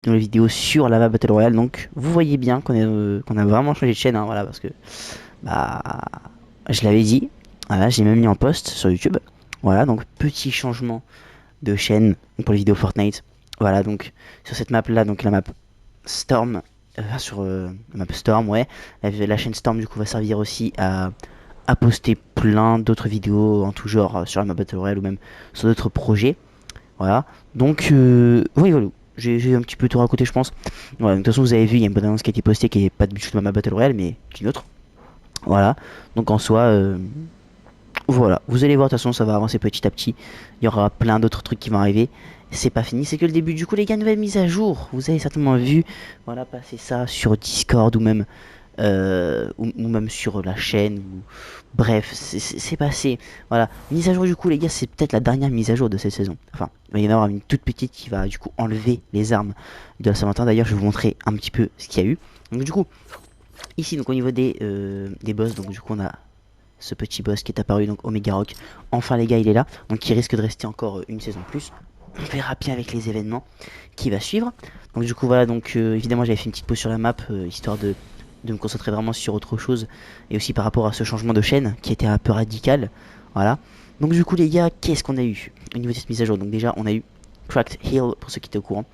dans les vidéos sur la map Battle Royale. Donc vous voyez bien qu'on a vraiment changé de chaîne, hein, voilà, parce que bah je l'avais dit, voilà, j'ai même mis en post sur YouTube. Voilà, donc petit changement de chaîne pour les vidéos Fortnite. Voilà, donc sur cette map là, donc la map Storm, sur la map Storm, ouais, la chaîne Storm du coup va servir aussi à poster plein d'autres vidéos en tout genre sur la map Battle Royale ou même sur d'autres projets. Voilà, donc oui, voilà. J'ai un petit peu tout raconté, je pense. Voilà, de toute façon, vous avez vu, il y a une bonne annonce qui a été postée qui est pas du tout de ma Battle Royale, mais d'une autre. Voilà, donc en soi, voilà, vous allez voir, de toute façon, ça va avancer petit à petit. Il y aura plein d'autres trucs qui vont arriver. C'est pas fini, c'est que le début. Du coup, les gars, nouvelle mise à jour. Vous avez certainement vu, voilà, passer ça sur Discord ou même sur la chaîne. Bref, c'est passé. Voilà, mise à jour du coup, les gars, c'est peut-être la dernière mise à jour de cette saison. Enfin, il va y en avoir une toute petite qui va du coup enlever les armes de la Saint-Valentin. D'ailleurs, je vais vous montrer un petit peu ce qu'il y a eu. Donc du coup, ici, donc au niveau des boss, donc du coup, on a ce petit boss qui est apparu, donc Omega Rock. Enfin, les gars, il est là, donc il risque de rester encore une saison de plus. On verra bien avec les événements qui va suivre. Donc du coup, voilà, donc évidemment, j'avais fait une petite pause sur la map, histoire de me concentrer vraiment sur autre chose. Et aussi par rapport à ce changement de chaîne qui était un peu radical. Voilà. Donc du coup, les gars, qu'est-ce qu'on a eu au niveau de cette mise à jour? Donc déjà, on a eu Cracked Hill, pour ceux qui étaient au courant.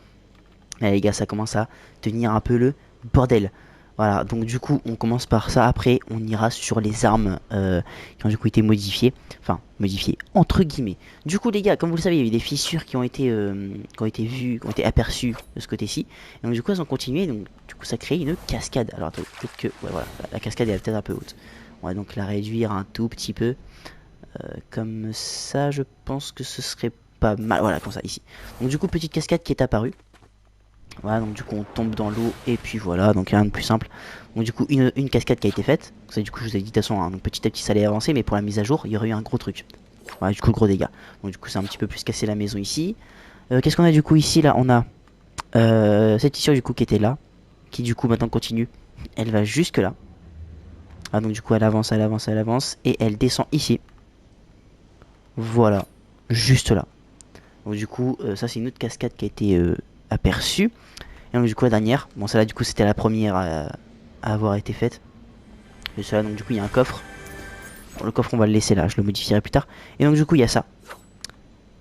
Là, les gars, ça commence à devenir un peu le bordel. Voilà, donc du coup, on commence par ça. Après, on ira sur les armes qui ont du coup été modifiées. Enfin, modifiées entre guillemets. Du coup, les gars, comme vous le savez, il y a eu des fissures qui ont été vues, qui ont été aperçues de ce côté-ci. Et donc, du coup, elles ont continué. Donc, du coup, ça crée une cascade. Alors, attendez, peut-être que. Ouais, voilà, la cascade est peut-être un peu haute. On va donc la réduire un tout petit peu. Comme ça, je pense que ce serait pas mal. Voilà, comme ça, ici. Donc, du coup, petite cascade qui est apparue. Voilà, donc du coup on tombe dans l'eau et puis voilà, donc rien de plus simple. Donc du coup une cascade qui a été faite. Ça du coup je vous ai dit de toute façon, hein, donc petit à petit ça allait avancer, mais pour la mise à jour il y aurait eu un gros truc. Voilà, du coup gros dégâts. Donc du coup c'est un petit peu plus cassé la maison ici. Qu'est-ce qu'on a du coup ici là? On a cette issue du coup qui était là, qui du coup maintenant continue. Elle va jusque là. Ah, donc du coup elle avance, elle avance, elle avance et elle descend ici. Voilà, juste là. Donc du coup ça c'est une autre cascade qui a été aperçue. Et donc du coup la dernière, bon celle-là du coup c'était la première à avoir été faite. Et celle-là donc du coup il y a un coffre. Bon, le coffre on va le laisser là, je le modifierai plus tard. Et donc du coup il y a ça.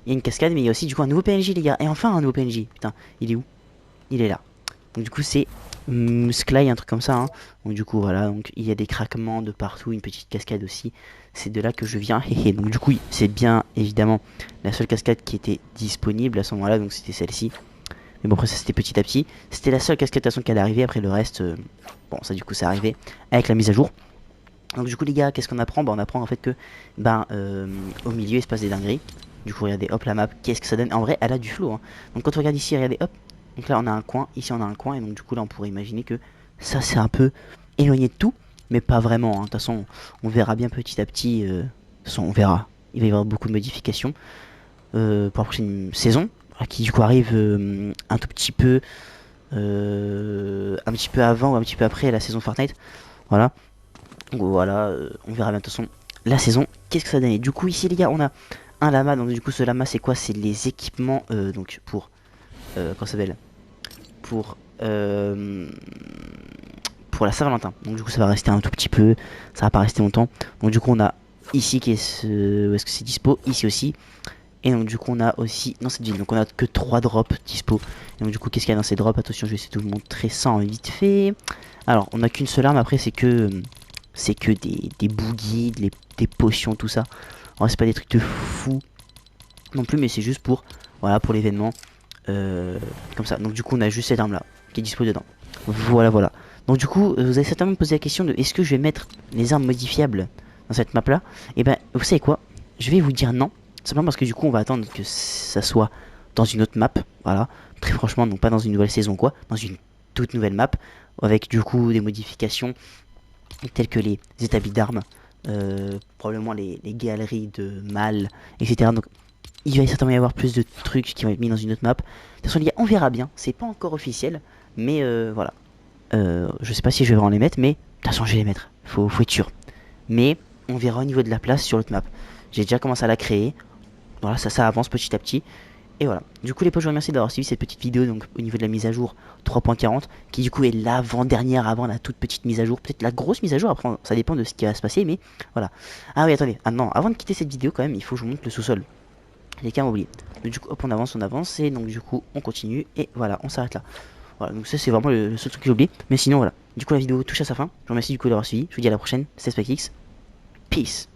Il y a une cascade mais il y a aussi du coup un nouveau PNJ les gars. Et enfin un nouveau PNJ. Putain, il est où? Il est là. Donc du coup c'est Musclay, un truc comme ça. Hein. Donc du coup voilà, donc il y a des craquements de partout, une petite cascade aussi. C'est de là que je viens. Et donc du coup c'est bien évidemment la seule cascade qui était disponible à ce moment-là. Donc c'était celle-ci. Mais bon, après, ça c'était petit à petit. C'était la seule cascade qui allait arriver. Après, le reste, bon, ça du coup, c'est arrivé avec la mise à jour. Donc, du coup, les gars, qu'est-ce qu'on apprend? Bah, on apprend en fait que, au milieu, il se passe des dingueries. Du coup, regardez, hop, la map, qu'est-ce que ça donne? En vrai, elle a du flow. Hein. Donc, quand on regarde ici, regardez, hop. Donc là, on a un coin. Ici, on a un coin. Et donc, du coup, là, on pourrait imaginer que ça, c'est un peu éloigné de tout. Mais pas vraiment. Hein. De toute façon, on verra bien petit à petit. De toute façon, on verra. Il va y avoir beaucoup de modifications pour la prochaine saison qui du coup arrive un petit peu avant ou un petit peu après la saison Fortnite. Voilà. Donc voilà, on verra bien de toute façon la saison. Qu'est-ce que ça donne? Du coup ici les gars, on a un lama. Donc du coup ce lama c'est quoi? C'est les équipements donc comment ça s'appelle? Pour pour la Saint-Valentin. Donc du coup ça va rester un tout petit peu, ça va pas rester longtemps. Donc du coup on a ici qui est où est-ce que c'est dispo? Ici aussi. Et donc du coup on a aussi dans cette ville, donc on a que 3 drops dispo. Et donc du coup qu'est-ce qu'il y a dans ces drops? Attention, je vais essayer de vous montrer ça en vite fait. Alors on a qu'une seule arme, après c'est que des boogies, des potions, tout ça. Alors c'est pas des trucs de fou non plus, mais c'est juste pour voilà pour l'événement comme ça. Donc du coup on a juste cette arme là qui est dispo dedans. Voilà voilà. Donc du coup vous avez certainement me posé la question de est-ce que je vais mettre les armes modifiables dans cette map là? Et ben vous savez quoi? Je vais vous dire non. Simplement parce que du coup on va attendre que ça soit dans une autre map. Voilà. Très franchement, donc pas dans une nouvelle saison quoi. Dans une toute nouvelle map. Avec du coup des modifications telles que les établis d'armes. Probablement les galeries de mal, etc. Donc il va certainement y avoir plus de trucs qui vont être mis dans une autre map. De toute façon les gars, on verra bien. C'est pas encore officiel. Mais voilà. Je sais pas si je vais vraiment les mettre. Mais de toute façon je vais les mettre. Faut être sûr. Mais on verra au niveau de la place sur l'autre map. J'ai déjà commencé à la créer. Voilà, ça avance petit à petit. Et voilà. Du coup les potes, je vous remercie d'avoir suivi cette petite vidéo donc au niveau de la mise à jour 3.40 qui du coup est l'avant-dernière avant la toute petite mise à jour, peut-être la grosse mise à jour, après ça dépend de ce qui va se passer, mais voilà. Ah oui, attendez, ah non, avant de quitter cette vidéo quand même, il faut que je vous montre le sous-sol. J'ai qu'à m'oublier. Donc du coup hop, on avance et donc du coup on continue et voilà, on s'arrête là. Voilà, donc ça c'est vraiment le seul truc que j'ai oublié, mais sinon voilà. Du coup la vidéo touche à sa fin. Je vous remercie du coup d'avoir suivi. Je vous dis à la prochaine, c'est SpaceX. Peace.